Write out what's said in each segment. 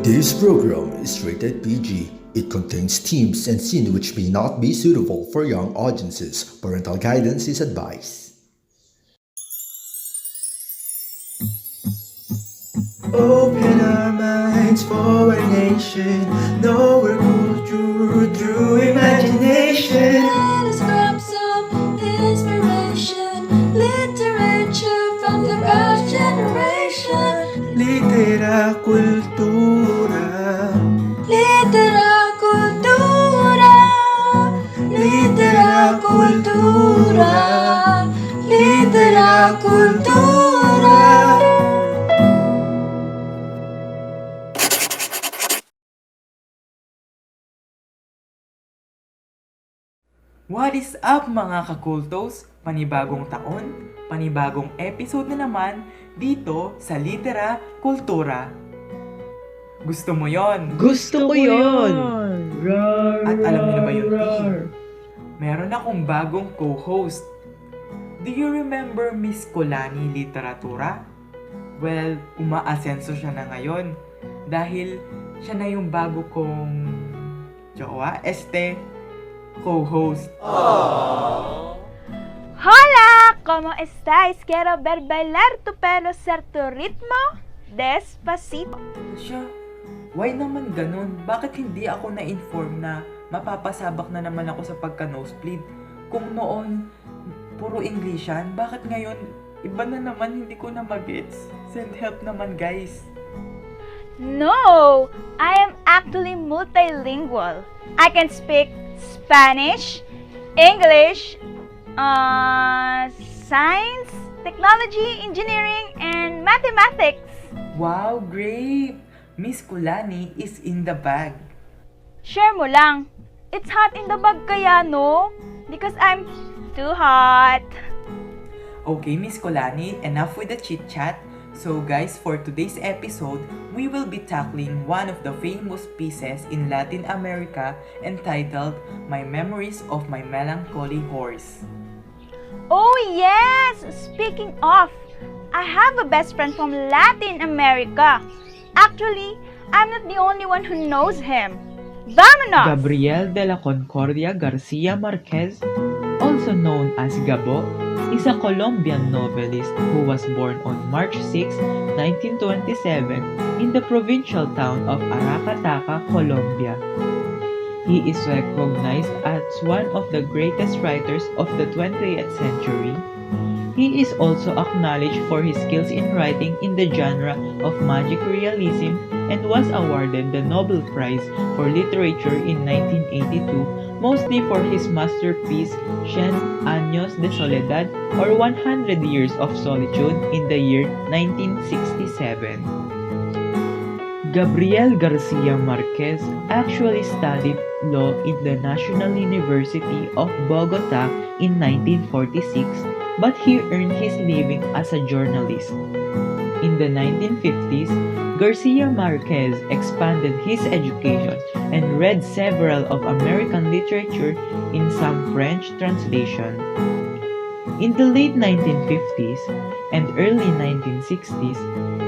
This program is rated PG. It contains themes and scenes which may not be suitable for young audiences. Parental guidance is advised. Open our minds for a nation, know our culture through imagination. Let us grab some inspiration, literature from the past generation. Literacultura. Literacultura, literacultura, literacultura. What is up mga Ka-Cooltos? Panibagong taon, panibagong episode na naman dito sa Literakultura. Gusto mo yon? Gusto ko yun! At alam niyo na ba yung team? Meron akong bagong co-host. Do you remember Miss Colani Literatura? Well, umaasenso siya na ngayon dahil siya na yung bago kong co-host. Hola, ¿cómo estáis? Quiero ver bailar tu pelo ser tu ritmo despacito. Siya, why naman ganun? Bakit hindi ako na-inform na mapapasabak na naman ako sa pagka-nosebleed? Kung noon, puro English yan, bakit ngayon, iba na naman, hindi ko na magets? Send help naman, guys. No, I am actually multilingual. I can speak Spanish, English, science, technology, engineering, and mathematics. Wow, great! Miss Kulani is in the bag. Share mo lang. It's hot in the bag kaya, no? Because I'm too hot. Okay, Miss Kulani, enough with the chit-chat. So guys, for today's episode, we will be tackling one of the famous pieces in Latin America entitled My Memories of My Melancholy Horse. Oh yes! Speaking of, I have a best friend from Latin America. Actually, I'm not the only one who knows him. Vamonos! Gabriel de la Concordia García Márquez, also known as Gabo, is a Colombian novelist who was born on March 6, 1927 in the provincial town of Aracataca, Colombia. He is recognized as one of the greatest writers of the 20th century. He is also acknowledged for his skills in writing in the genre of magic realism and was awarded the Nobel Prize for Literature in 1982, mostly for his masterpiece 100 Años de Soledad or 100 Years of Solitude in the year 1967. Gabriel García Márquez actually studied law in the National University of Bogota in 1946, but he earned his living as a journalist. In the 1950s, Garcia Marquez expanded his education and read several of American literature in some French translation. In the late 1950s and early 1960s,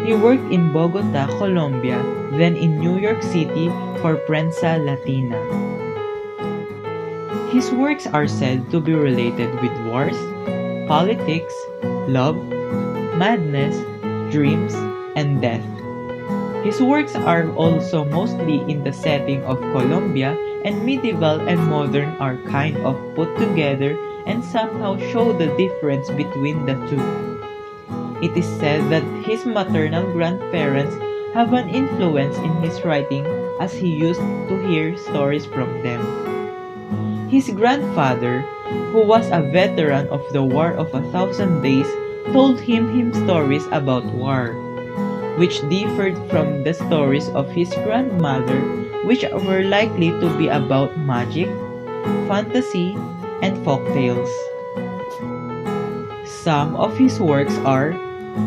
he worked in Bogota, Colombia, then in New York City for Prensa Latina. His works are said to be related with wars, politics, love, madness, dreams, and death. His works are also mostly in the setting of Colombia, and medieval and modern are kind of put together and somehow show the difference between the two. It is said that his maternal grandparents have an influence in his writing as he used to hear stories from them. His grandfather, who was a veteran of the War of 1,000 Days, told him stories about war, which differed from the stories of his grandmother, which were likely to be about magic, fantasy, and folktales. Some of his works are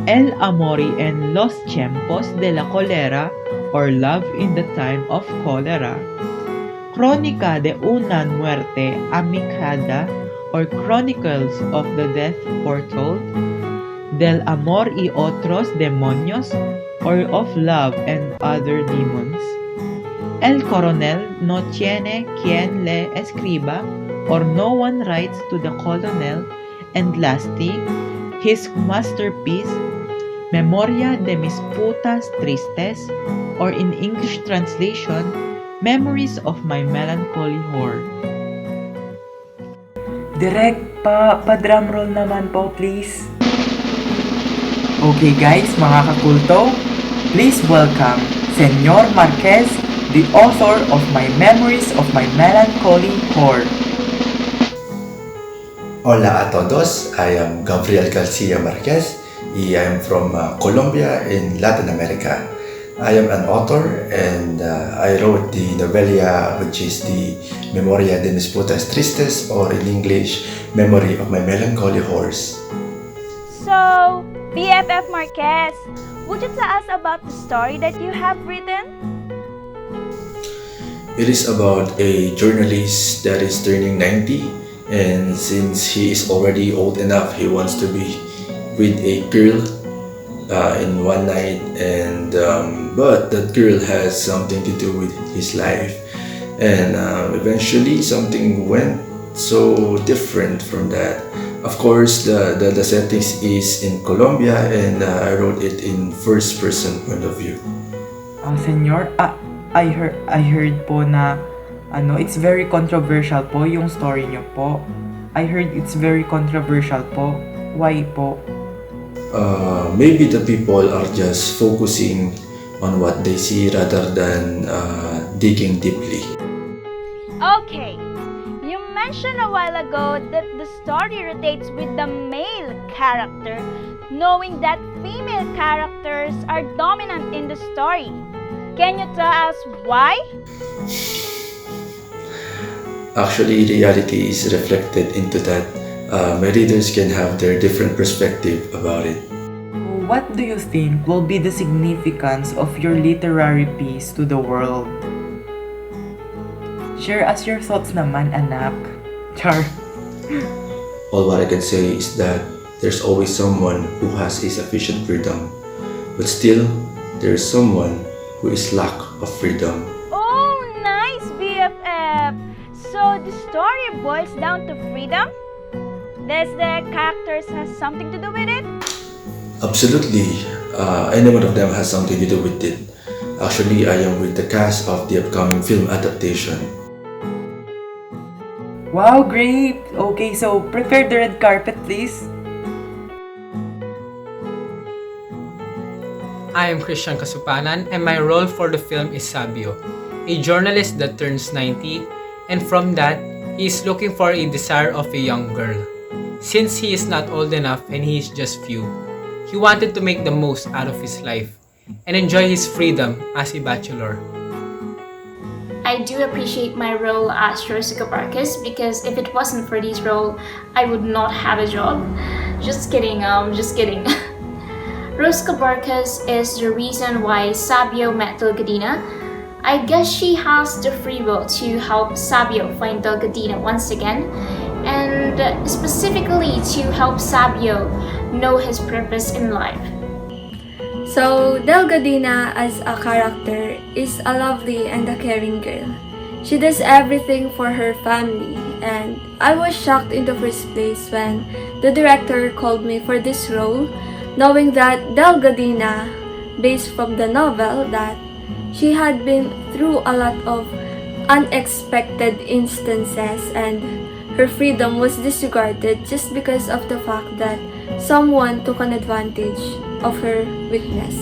El Amori en los Tiempos de la Cólera or Love in the Time of Cholera, Crónica de una Muerte Amicada or Chronicles of the Death Foretold, del amor y otros demonios, or of love and other demons. El coronel no tiene quien le escriba, or no one writes to the colonel. And lastly, his masterpiece, Memoria de mis putas tristes, or in English translation, Memories of my melancholy whore. Direk, pa-drum roll naman po, please. Okay guys, mga kakulto, please welcome Senyor Marquez, the author of my Memories of my melancholy whore. Hola a todos, I am Gabriel García Márquez. I am from Colombia in Latin America. I am an author and I wrote the Novelia, which is the Memoria de mis putas tristes, or in English, Memory of my melancholy horse. So, BFF Marquez, would you tell us about the story that you have written? It is about a journalist that is turning 90, and since he is already old enough, he wants to be with a girl in one night, and but that girl has something to do with his life, and eventually something went so different from that. Of course, the settings is in Colombia, and I wrote it in first person point of view. Senyor, I heard po na it's very controversial po yung story niyo po. I heard it's very controversial po. Why po? Maybe the people are just focusing on what they see rather than digging deeply. Okay, you mentioned a while ago that the story rotates with the male character, knowing that female characters are dominant in the story. Can you tell us why? Actually, reality is reflected into that. My readers can have their different perspective about it. What do you think will be the significance of your literary piece to the world? Share us your thoughts naman, anak. Char. All what I can say is that there's always someone who has a sufficient freedom, but still there's someone who is lack of freedom. Oh, nice, BFF! So the story boils down to freedom? Does the characters have something to do with it? Absolutely. Any one of them has something to do with it. Actually, I am with the cast of the upcoming film adaptation. Wow, great! Okay, so prepare the red carpet, please. I am Christian Kasupanan, and my role for the film is Sabio, a journalist that turns 90, and from that, he is looking for a desire of a young girl. Since he is not old enough and he is just few, he wanted to make the most out of his life and enjoy his freedom as a bachelor. I do appreciate my role as Rosa Cabarcas because if it wasn't for this role, I would not have a job. Just kidding, just kidding. Rosa Cabarcas is the reason why Sabio met Delgadina. I guess she has the free will to help Sabio find Delgadina once again, and specifically to help Sabio know his purpose in life. So, Delgadina as a character is a lovely and a caring girl. She does everything for her family, and I was shocked in the first place when the director called me for this role, knowing that Delgadina, based from the novel, that she had been through a lot of unexpected instances and her freedom was disregarded just because of the fact that someone took an advantage of her weakness.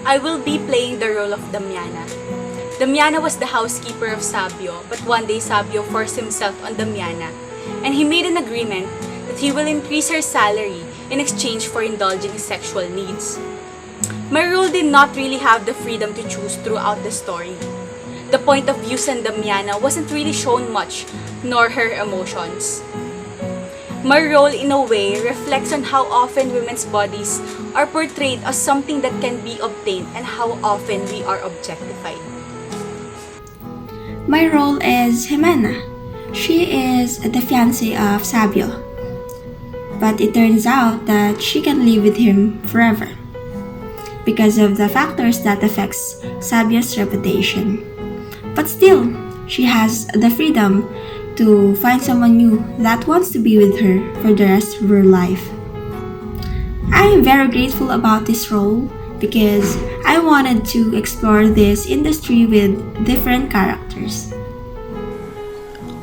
I will be playing the role of Damiana. Damiana was the housekeeper of Sabio, but one day Sabio forced himself on Damiana, and he made an agreement that he will increase her salary in exchange for indulging his sexual needs. My role did not really have the freedom to choose throughout the story. The point of view on Damiana wasn't really shown much, nor her emotions. My role, in a way, reflects on how often women's bodies are portrayed as something that can be obtained and how often we are objectified. My role is Jimena. She is the fiancée of Sabio. but it turns out that she can live with him forever because of the factors that affects Sabio's reputation. But still, she has the freedom to find someone new that wants to be with her for the rest of her life. I am very grateful about this role because I wanted to explore this industry with different characters.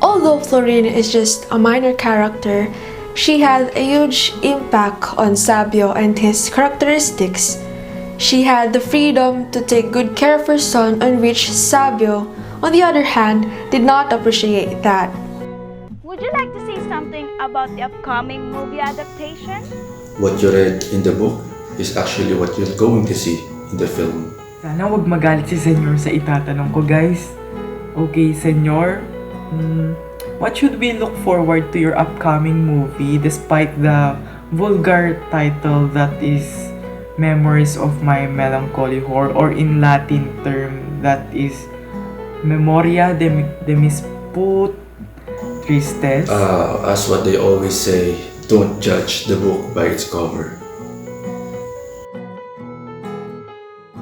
Although Florine is just a minor character, she had a huge impact on Sabio and his characteristics. She had the freedom to take good care of her son, on which Sabio, on the other hand, did not appreciate that. Would you like to say something about the upcoming movie adaptation? What you read in the book is actually what you're going to see in the film. Sana wag magalit si Senyor sa itatanong ko, guys. Okay, Senyor, what should we look forward to your upcoming movie despite the vulgar title that is Memories of My Melancholy Whore, or in Latin term that is Memoria de mis put tristes? As what they always say, don't judge the book by its cover.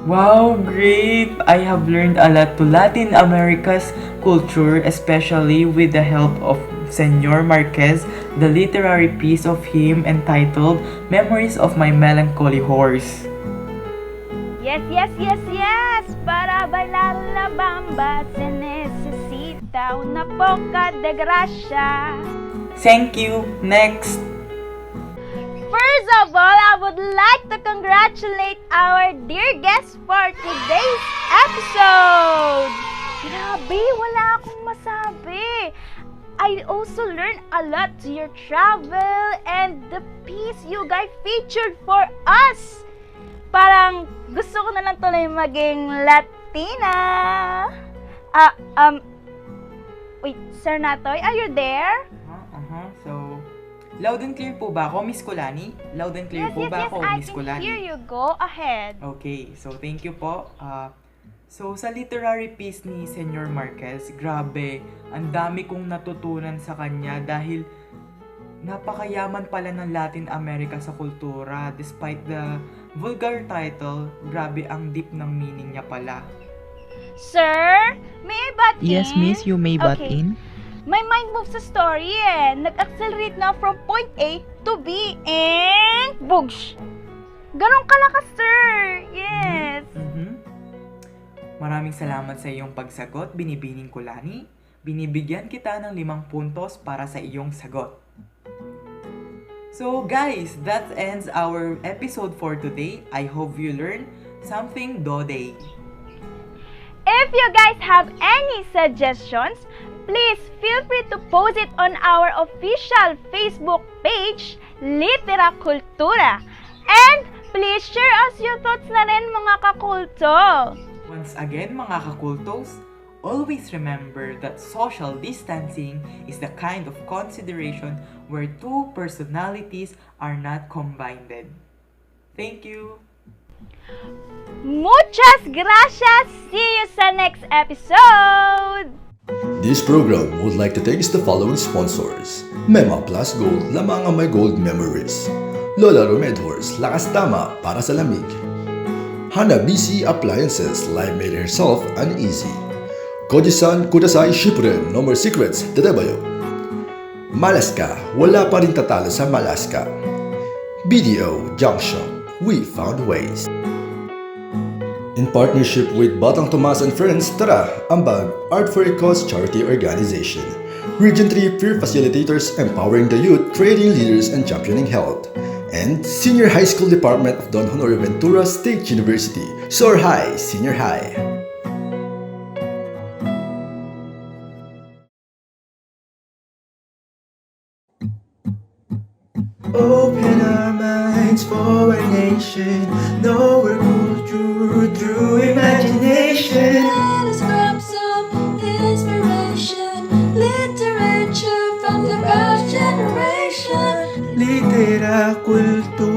Wow, great! I have learned a lot to Latin America's culture, especially with the help of Senor Marquez, the literary piece of him entitled Memories of My Melancholy Horse. Yes, yes, yes, yes! Para bailar la bamba se necesita una poca de gracia. Thank you! Next! First of all, I would like to congratulate our dear guest for today's episode! Grabe, wala akong masabi! I also learned a lot to your travel and the piece you guys featured for us! Parang gusto ko na lang tuloy maging Latina! Wait, Sir Natoy, are you there? So, loud and clear po ba ako, Miss Kulani? Loud and clear po ba ako, Miss Kulani? Yes, I can hear you. Go ahead. Okay, so thank you po. So, sa literary piece ni Senyor Marquez, grabe, ang dami kong natutunan sa kanya dahil napakayaman pala ng Latin America sa kultura. Despite the vulgar title, grabe ang deep ng meaning niya pala. Sir, may I butt in? Yes, miss, you may butt Okay. in. My mind moves sa story eh. Nag-accelerate na from point A to B and boosh! Ganon kalakas, sir! Yes! Maraming salamat sa iyong pagsagot, Binibining Kulani. Binibigyan kita ng 5 puntos para sa iyong sagot. So guys, that ends our episode for today. I hope you learned something today. If you guys have any suggestions, please feel free to post it on our official Facebook page, LITERACOOLTURA. And please share us your thoughts na rin, mga kakulto. Once again, mga kakultos, always remember that social distancing is the kind of consideration where two personalities are not combined. Thank you! Muchas gracias! See you sa next episode! This program would like to thank the following sponsors. Mema Plus Gold, lamang ang may gold memories. Lola Romedhors, lakas tama para sa lamig. Hanabishi Appliances, life made herself uneasy. Koji-san Kudasai Shippuden, no more secrets, dedebayo. Malaska, wala pa rin tatalo sa Malaska. BDO Junction, we found ways. In partnership with Batang Tomas and Friends, tara, ambag, Art for a Cause charity organization. Region 3 peer facilitators empowering the youth, creating leaders and championing health. And Senior High School Department of Don Honor Ventura State University, Soar High, Senior High. Open our minds for a nation, know our culture through imagination. Let us grab some inspiration, literature from the past generation. Literacultura.